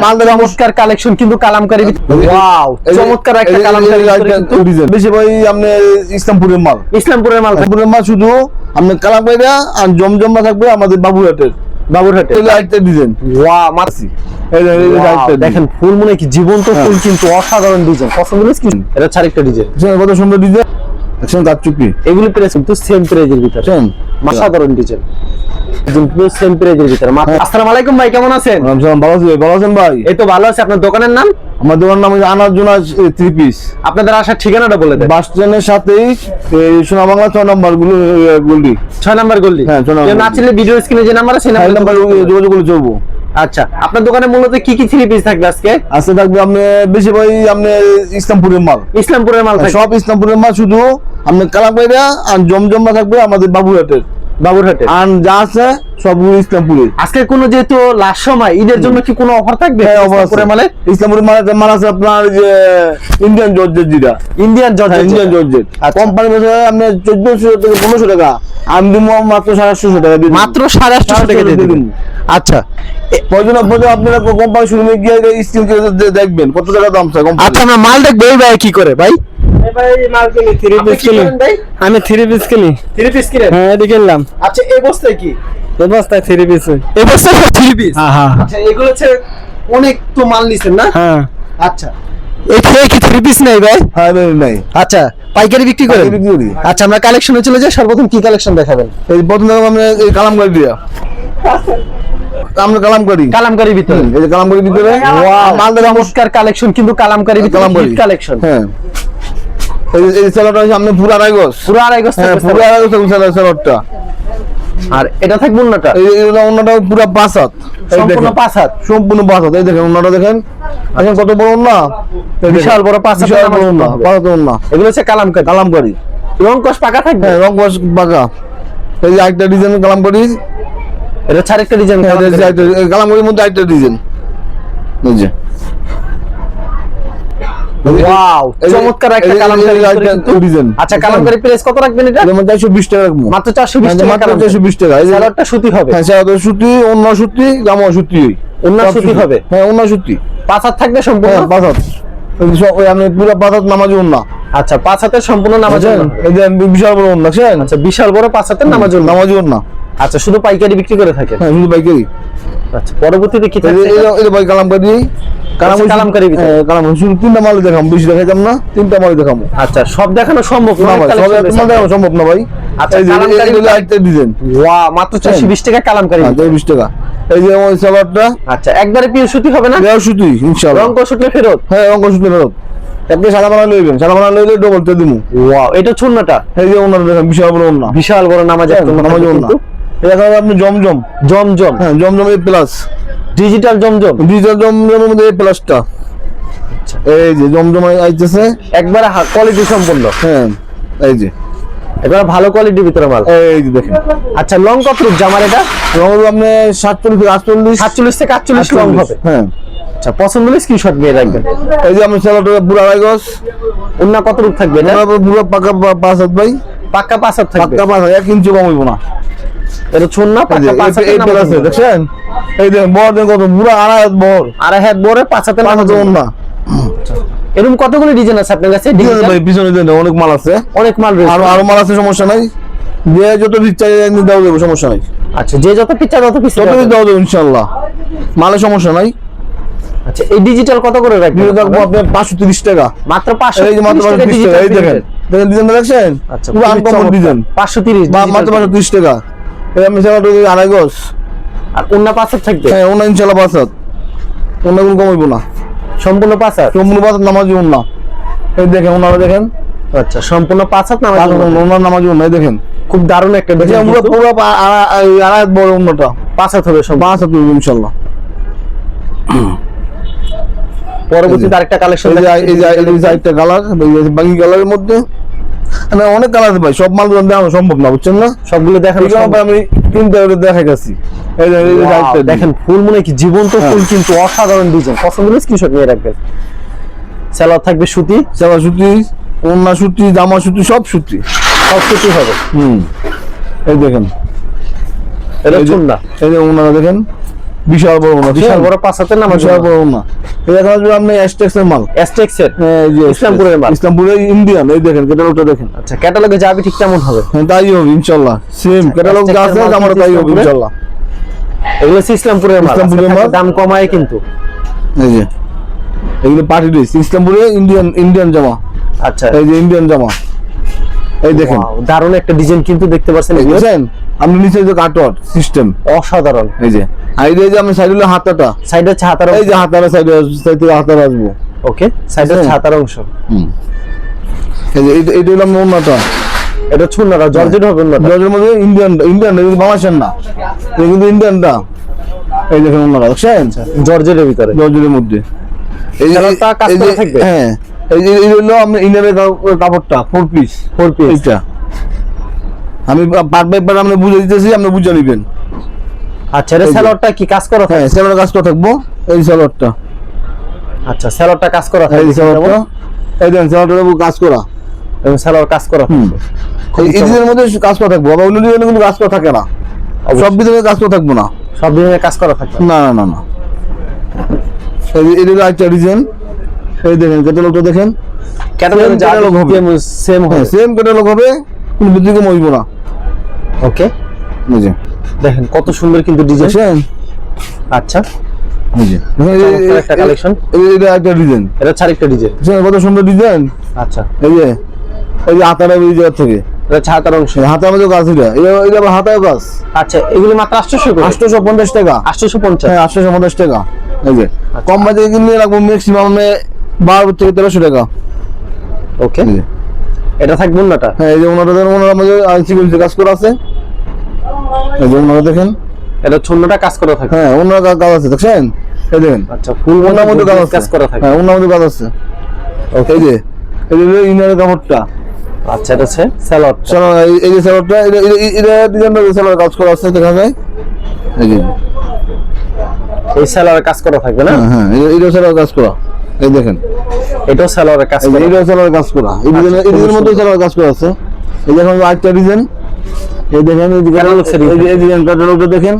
চমৎকার কালেকশন কিন্তু কালামকারী ওয়াও চমৎকার একটা কালামকারী বেশি ভাই আপনি ইসলামপুরের মাল শুধু আপনি কালামকারীরা আর জমজমা থাকবে আমাদের বাবুরহাটের আরেকটা ডিজাইন ওয়াও মাসি দেখেন ফুল মনে কি জীবন্ত ফুল কিন্তু অসাধারণ ডিজাইন পছন্দ হয়েছে কি এটা আরেকটা ডিজাইন কত সুন্দর ডিজাইন দেখছেন তার চুপি এগুলো প্রাইস কিন্তু সেম প্রাইজের ভিতরে অসাধারণ ডিজাইন সেম প্রাইজের ভিতরে আসসালামু আলাইকুম ভাই কেমন আছেন ভালো আছেন ভাই এই তো ভালো আছে আপনার দোকানের নাম আমার দোকানের নাম আনার জন্য 3 পিস আপনাদের আসার ঠিকানাটা বলে দেন বাস স্ট্যান্ডের সাথেই সোনা বাংলা 6 নম্বর গলি 6 নম্বর গলি কেউ না চিনলে ভিডিও স্ক্রিনে যে নাম্বার আছে সেই নাম্বার যোগাযোগ করে চলবো। আচ্ছা আপনার দোকানে মূলত কি কি 3 পিস থাকবে আজকে থাকবে আপনি বেশি ভাই আপনি ইসলামপুরের মাল থাকবে সব ইসলামপুরের মাল শুধু আপনি কালামকারীরা আর জমজমা থাকবে আমাদের বাবুরহাটে আর যা আছে সবগুলো ইসলামপুরে। আজকে কোনো যেহেতু লাস্ট সময় ঈদের জন্য কি কোনো অফার থাকবে? ইসলামপুরের মাল আছে আপনার যে ইন্ডিয়ান জর্জেট যেটা ইন্ডিয়ান জর্জেট কোম্পানি বলছে আপনি 1400 থেকে 1500 টাকা আমি দিব মাত্র 850 টাকা দিই মাত্র 850 টাকা দিয়ে দিন। আচ্ছা প্রয়োজন আপনারা কোম্পানি শোরুমে গিয়ে স্ক্রিন দেখবেন কত টাকা দাম চাই কোম্পানি। আচ্ছা আমরা মাল দেখব এই ভাই কি করে ভাই আমি 3 পিস কিনি হ্যাঁ এটা কিনলাম। আচ্ছা এই বস্তায় কি এই বস্তায় 3 পিস এই বস্তায় 3 পিস হ্যাঁ আচ্ছা এগুলো হচ্ছে অনেক তো মাল নিছেন না হ্যাঁ আচ্ছা এই থেকে কি 3 পিস নাই ভাই হ্যাঁ ভাই নাই আচ্ছা পাইকারি বিক্রি করেন আচ্ছা আমরা কালেকশনে চলে যাই সর্বপ্রথম কি কালেকশন দেখাবেন এই প্রথম আমরা এই কালামকারী দিয়া আমরা কালামকারী ভিতরে এই যে কালামকারী ভিতরে মাল চমৎকার কালেকশন কিন্তু কালামকারী ভিতরে কালেকশন হ্যাঁ এই সেলটা সামনে পুরো আড়াই গজ সেলটা আর এটা থাকবে ওন্নাটা ওন্নাটা পুরো 5 হাত সম্পূর্ণ 5 হাত এই দেখেন ওন্নাটা দেখেন এখন কত বড় ওন্না বিশাল বড় 5 হাত ওন্না এগুলো হচ্ছে কালামকারী রং কস পাকা থাকবে রং কস পাকা এই যে একটা ডিজাইন কালামকারী এটা আরেকটা ডিজাইন কালামকারীর মধ্যে আরেকটা ডিজাইন এই যে ওয়াও চমৎকার একটা কালামকারী ডিজাইন। আচ্ছা কালামকারী প্রাইস কত রাখবেন এটা? 420 টাকা রাখবো মাত্র 420 টাকা মাত্র 420 টাকা। এই সালোয়ারটা সুতি হবে হ্যাঁ সালোয়ার সুতি অন্য সুতি জামা সুতি অন্য সুতি হবে হ্যাঁ অন্য সুতি 5 হাত থাকবে সম্পূর্ণ 5 হাত ওই আপনি পুরো 5 হাত নামাজ অন্য আচ্ছা 5 হাতের সম্পূর্ণ নামাজ এই যে বিশাল বড় অন্য আচ্ছা বিশাল বড় 5 হাতের নামাজ অন্য আচ্ছা শুধু পাইকারি বিক্রি করে থাকে হ্যাঁ শুধু পাইকারি। আচ্ছা পরবর্তীতে কি থাকবে এই ভাই কালামকারী শুধু 3টা মাল দেখাম বেশি দেখাইতাম না 3টা মাল দেখাম। আচ্ছা সব দেখানো সম্ভব না ভাই সব দেখানো সম্ভব না ভাই। আচ্ছা কালামকারী আরেকটা ডিজাইন ওয়াও মাত্র 420 টাকা কালামকারী 420 টাকা। এই যে ওই সালোয়ারটা আচ্ছা একবারে পিওর সুতি হবে না পিওর সুতি ইনশাআল্লাহ রং কষুটলে ফেরত হ্যাঁ রং কষুটলে ফেরত আপনি সাদা বানা লইবেন সাদা বানা লইলে ডবল তে দিমু। ওয়াও এটা ছোটনাটা এই যে ওনার দেখেন বিশাল বড় নামাজ ওন্না এটা আপনি জমজম হ্যাঁ জমজম এই প্লাস ডিজিটাল জমজমের মধ্যে এই প্লাসটা এই যে জমজম আইতেছে একবারে কোয়ালিটি সম্পন্ন হ্যাঁ এই যে একবারে ভালো কোয়ালিটির ভিতরে মাল এই যে দেখেন। আচ্ছা লং কত রূপ জামার এটা লং আপনি 47 থেকে 48 লং হবে হ্যাঁ। আচ্ছা পছন্দ হলে স্ক্রিনশট নিয়ে রাখবেন। এই যে আমার সেলটা পুরো আড়াই গজ অন্য কত রূপ থাকবে এটা পুরো পাকা 5 হাত ভাই পাকা 5 হাত থাকবে পাকা 5 হাত 1 ইঞ্চি কম হইব না এটা ছোট না পাকা 5 হাত এই আছে দেখেন এই দেখেন বড় দেখো কত পুরো আড়াই হাত বড় 5 হাতের না এরকম কতগুলো ডিজাইন আছে আপনার কাছে ডিজাইন ভাই পিছনে দেন অনেক মাল আছে আরো মাল আছে সমস্যা নাই যে যত পিস চাই দাও দেব সমস্যা নাই। আচ্ছা যে যত পিস চাই তত পিস দাও দেব ইনশাআল্লাহ মালে সমস্যা নাই। আচ্ছা এই ডিজিটাল কত করে রাখবেন? রাখবো আপনার 530 টাকা মাত্র 530 এই যে মাত্র 530 টাকা এই দেখেন ডিজাইনটা দেখছেন আচ্ছা পুরো আনকমন ডিজাইন 530 মাত্র 530 টাকা। এই আমি সেটা আড়াই গজ আর অন্য 5 হাত থাকবে হ্যাঁ অন্য ইনশাআল্লাহ 5 হাত অন্য কোন কমাইবো না সম্পূর্ণ 5 হাত নামাজি না এই দেখেন ওনারা দেখেন আচ্ছা সম্পূর্ণ 5 হাত ওনার নামাজি না এই দেখেন খুব দারুণ একটা ডিজাইন পুরো আড়াই বড় অন্যটা 5 হাত হবে সব 5 হাত ইনশাআল্লাহ। পরবর্তীতে আরেকটা কালেকশন এই যে আরেকটা কালার বাকি কালারের মধ্যে মানে অনেক কালার আছে ভাই সব মাল দেখানো সম্ভব না বুঝছেন না সবগুলো দেখানো আমি তিনটা দেখাই গেছি। এই যে দেখেন ফুল মনে কি জীবন্ত ফুল কিন্তু অসাধারণ ডিজাইন পছন্দ হলে স্ক্রিনশট নিয়ে রাখবেন। সালোয়ার থাকবে সুতি ওন্না সুতি জামা সুতি সব সুতি হবে এই দেখেন এটা চুন্না এই যে ওনারা দেখেন বিশাল বড় না, বিশাল বড় 5 হাতের নামাজ বিশাল বড় না। এই দেখেন যে আপনি এসটেক্স এর মাল, এসটেক্স এর এই যে ইসলামপুরের মাল, ইসলামপুরের ইন্ডিয়ান। এই দেখেন ক্যাটালগটা দেখেন। আচ্ছা ক্যাটালগে যাবে ঠিক কেমন হবে? হ্যাঁ তাই হবে ইনশাআল্লাহ, সেম ক্যাটালগ যা আছে আমার তাই হবে ইনশাআল্লাহ। এগুলো হচ্ছে ইসলামপুরের মাল, ইসলামপুরের মাল, দাম কমায় কিন্তু। এই যে এগুলো পার্টি ড্রেস, ইসলামপুরে ইন্ডিয়ান জামা। আচ্ছা এই যে ইন্ডিয়ান জামা, এই দেখেন দারুণ একটা ডিজাইন কিন্তু দেখতে পাচ্ছেন। বুঝছেন আপনি নিচে যে কাটওয়ার্ড সিস্টেম অসাধারণ। এই যে আর এই যে আমি সাইডে হাতাটা, সাইডে হচ্ছে হাতার, এই যে হাতারা সাইডে হাতার আসবো। ওকে সাইডে হচ্ছে হাতার অংশ। এই যে এটা হলো ওন্নাটা, এটা ছুন্নাটা জর্জেট হবে না, জর্জের মধ্যে ইন্ডিয়ান বাংলাদেশের না, এটা কিন্তু ইন্ডিয়ানটা। এই দেখেন ওন্নাটা দেখছেন, জর্জেটের ভিতরে, জর্জের মধ্যে। এই যে কাজ করা থাকবে। হ্যাঁ এই যে এই হলো আমরা ইনারের কাপড়টা 4 পিস এইটা আমি পার্ট বাই পার্ট আমরা বুঝে দিতেছি, আপনি বুঝে নেবেন। আচ্ছা এর সালোয়ারটা কি কাজ করা থাকে? হ্যাঁ সালোয়ার কাজ করা থাকবো, এই সালোয়ারটা। আচ্ছা সালোয়ারটা কাজ করা থাকে, এই সালোয়ারটা, এই দেখেন সালোয়ারটা কাজ করা, এবং সালোয়ার কাজ করা থাকবে। এই ডিজাইনের মধ্যে কাজ করা থাকবো, আবার অন্য ডিজাইনে কিন্তু কাজ করা থাকে না, সব ডিজাইনে কাজ করা থাকবো না, সব ডিজাইনে কাজ করা থাকে না না না না। এই যে একটা ডিজাইন, এই দেখেন ক্যাটালগটা দেখেন, ক্যাটালগ হবে সেম হবে, সেম ক্যাটালগ হবে, কোনো ব্যতিক্রম হইব না। ওকে এই যে দেখেন কত সুন্দর কিন্তু ডিজাইন। দেখেন আচ্ছা এই যে একটা কালেকশন, এটা একটা ডিজাইন, এটা হচ্ছে আরেকটা ডিজাইন। কত সুন্দর ডিজাইন। আচ্ছা এই যে হাতাটা এই জায়গা থেকে, এটা হচ্ছে হাতার অংশ, হাতার মধ্যে কাজ, এটা আবার হাতায় কাজ। আচ্ছা এগুলো মাত্র 800 করে, 850 টাকা, 850। হ্যাঁ 850 টাকা। এই যে কম বাজেটে কিনলে রাখবো ম্যাক্সিমাম 12 থেকে 1300 টাকা। ওকে এটা থাকবে ওন্নাটা, হ্যাঁ এই যে ওনার মধ্যে সিকুয়েন্সে কাজ করা আছে, এই যে ওনারা দেখেন, এটা ছন্নটা কাজ করা থাকে। হ্যাঁ ওনার কাজ আছে দেখছেন, এই দেখেন। আচ্ছা ফুল ওনার মধ্যে কাজ করা থাকে, হ্যাঁ ওনার মধ্যে কাজ আছে। ওকে এই যে ইনারের কাপড়টা, আচ্ছা এটা হচ্ছে সালোয়ার, এই যে সালোয়ারটা, এটা ডিজাইনটা সালোয়ার কাজ করা আছে দেখা যায়। এই যে এই সালোয়ারে কাজ করা থাকবে না? হ্যাঁ এটা সালোয়ার কাজ করা, এই দেখেন এটাও সালোয়ারে কাজ করা, এটা সালোয়ার কাজ করা, এই ডিজাইনের মধ্যে সালোয়ার কাজ করা আছে। এই দেখেন আরেকটা ডিজাইন, এই দেখেন এই ডিজাইন ক্যাটালগটা দেখেন,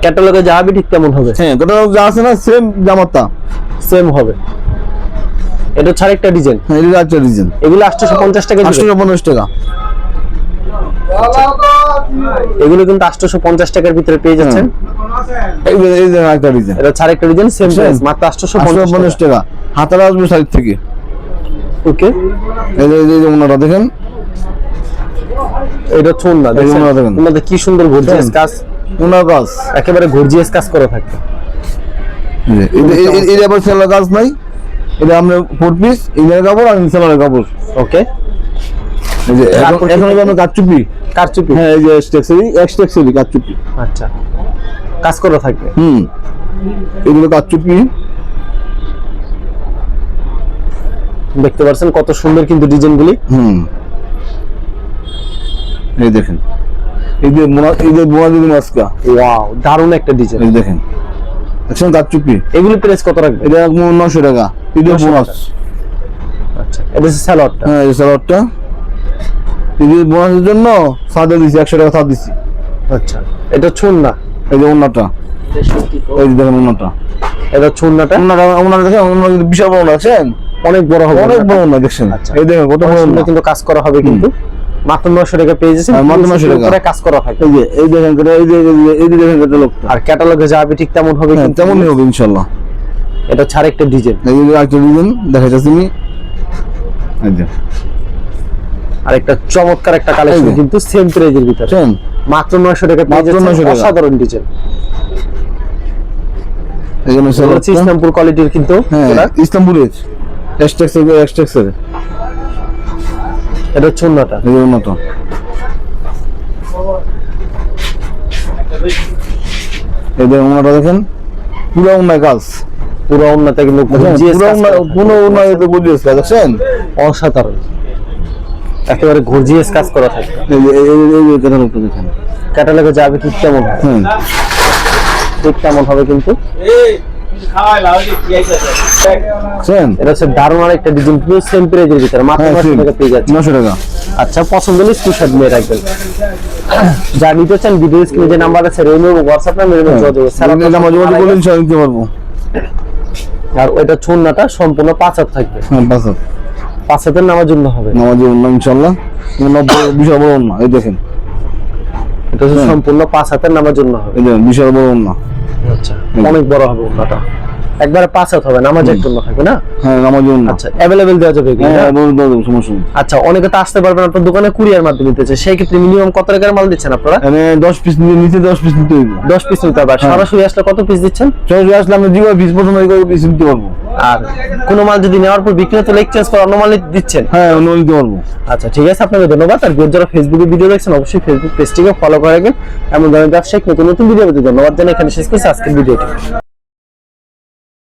ক্যাটালগে যাবে ঠিক কেমন হবে? হ্যাঁ ক্যাটালগ যা আছে না সেম জামাটা সেম হবে। এটা হচ্ছে আরেকটা ডিজাইন, হ্যাঁ এটা আরেকটা ডিজাইন। এগুলো 850 টাকা, 850 টাকা। এগুলো কিন্তু 850 টাকার ভিতরে পেয়ে যাচ্ছেন। এই যে আরেকটা ডিজাইন, এটা হচ্ছে আরেকটা ডিজাইন, সেম প্রাইস মাত্র 850 টাকা। হাতারা আসবে সাইড থেকে। ওকে এই যে ওনারা দেখেন, এটা হচ্ছে ওন্না, দেখেন ওন্নাতে কি সুন্দর গর্জিয়াস কাজ, ওনার কাজ একেবারে গর্জিয়াস কাজ করা থাকে। এটা আবার সেলার কাজ নাই, এটা আমরা 4 পিস ইনার কাপড় আর সেলার কাপড়। ওকে এই যে এখন আমরা কারচুপি, হ্যাঁ এই যে এক্সটেক্সেরি কারচুপি। আচ্ছা কাজ করা থাকবে, এগুলো কারচুপি দেখতে পাচ্ছেন কত সুন্দর কিন্তু ডিজাইনগুলি। এই দেখেন এই যে বোনাদি মাস্কা, ওয়াও দারুণ একটা ডিজাইন। এই দেখেন দেখছেন কারচুপি, এগুলো প্রাইস কত রাখবে? এটা 900 টাকা, এটা বোনাস। আচ্ছা এটা হচ্ছে সালোয়ারটা, হ্যাঁ এই সালোয়ারটা এই যে বোনাসের জন্য সাদা দিছি, 100 টাকা সাদা দিছি। আচ্ছা এটা ছুন্না, এই যে ওন্নাটা, এই যে দেখেন ওন্নাটা, এটা ছুন্নাটা, ওন্নাটা দেখেন, ওন্না কিন্তু বিশাল বড় আছে, অনেক বড় হবে, অনেক বড় ওন্না দেখছেন। আচ্ছা এই দেখেন কত বড় ওন্না, কিন্তু কাজ করা হবে কিন্তু মাত্র 900 টাকা পেয়ে যাচ্ছেন, মাত্র 900 টাকা করে কাজ করা থাকে। এই দেখেন এই যে দেখেন ক্যাটালগ, আর ক্যাটালগে যাবে ঠিক তেমন হবে, কিন্তু তেমনই হবে ইনশাআল্লাহ। এটা হচ্ছে আরেকটা ডিজাইন, এই যে আরেকটা ডিজাইন দেখাইতাছি আমি, এই যে আরেকটা চমৎকার একটা কালেকশন কিন্তু সেম প্রাইজের ভিতরে, মাত্র 900 টাকা পেয়ে যাচ্ছেন, অসাধারণ ডিজাইন। এই জন্য ইসলামপুর কোয়ালিটির কিন্তু, হ্যাঁ ইসলামপুরের এক্সটেক্সের, এটা ছুন্নাটা, এই যে ওন্নাটা, এই যে ওন্নাটা দেখেন পুরো ওন্নায় কাজ, পুরো ওন্নাতে কিন্তু পুরো ওন্নায় গর্জিয়াস কাজ দেখছেন, অসাধারণ একেবারে গর্জিয়াস কাজ করা থাকে। এই যে ক্যাটালগটা দেখেন, ক্যাটালগে যাবে ঠিক কেমন হবে? ঠিক কেমন হবে কিন্তু, এটা হচ্ছে দারুণ আরেকটা ডিজাইন, পুরো সেম প্রাইজের ভিতরে মাত্র 900 টাকা পেয়ে যাচ্ছে। 900 টাকা। আচ্ছা, পছন্দ হলে স্ক্রিনশট নিয়ে রাখবেন। যা নিতে চান ভিডিও স্ক্রিনে যে নাম্বার আছে রেমো হোয়াটসঅ্যাপ নাম্বার নামাজ বলে ইনশাআল্লাহ দিতে পারবো। আর ওইটা চুন্নাটা সম্পূর্ণ 5 হাত থাকবে। হ্যাঁ 5 হাত। 5 হাতের নামার জন্য হবে। নামাজের জন্য ইনশাআল্লাহ। 90 বিশাল বড় না, এই দেখেন এটা সম্পূর্ণ 5 হাতের নামার জন্য হবে। এই দেখেন বিশাল বড় না। আচ্ছা, অনেক বড় হবে ওন্নাটা। একবারে 5 হাত হবে, নামাজের জন্য থাকবে না? হ্যাঁ নামাজের জন্য। আচ্ছা, अवेलेबल দেওয়া যাবে কি? হ্যাঁ সমস্যা নেই। আচ্ছা, অনেকে তো আসতে পারবেন আপনার দোকানে কুরিয়ার মাধ্যমে নিতেছে, সেই ক্ষেত্রে মিনিমাম কত টাকার মাল দিচ্ছেন আপনারা? মানে 10 পিস নিতে 10 পিস নিতে হইব। 10 পিস নিতে হবে। সরাসরি আসলে কত পিস দিচ্ছেন? সরাসরি আসলে আমরা যেভাবে পিস পছন্দ হয় ওই পিস নিতে পারবো। আর কোন মাল যদি নেওয়ার পর বিক্রি হতে এক্সচেঞ্জ করে অন্য মাল দিচ্ছেন? হ্যাঁ অন্য নিতে পারবো। আচ্ছা ঠিক আছে, আপনাকে ধন্যবাদ। আর যারা ফেসবুকে ভিডিও দেখছেন অবশ্যই ফেসবুক পেজটিকে ফলো করে রাখবেন। এমন ধরনের ব্যবসায়িক নতুন নতুন ভিডিও পেতে ধন্যবাদ জানাই। এখানে শেষ করছি আজকের ভিডিওটি।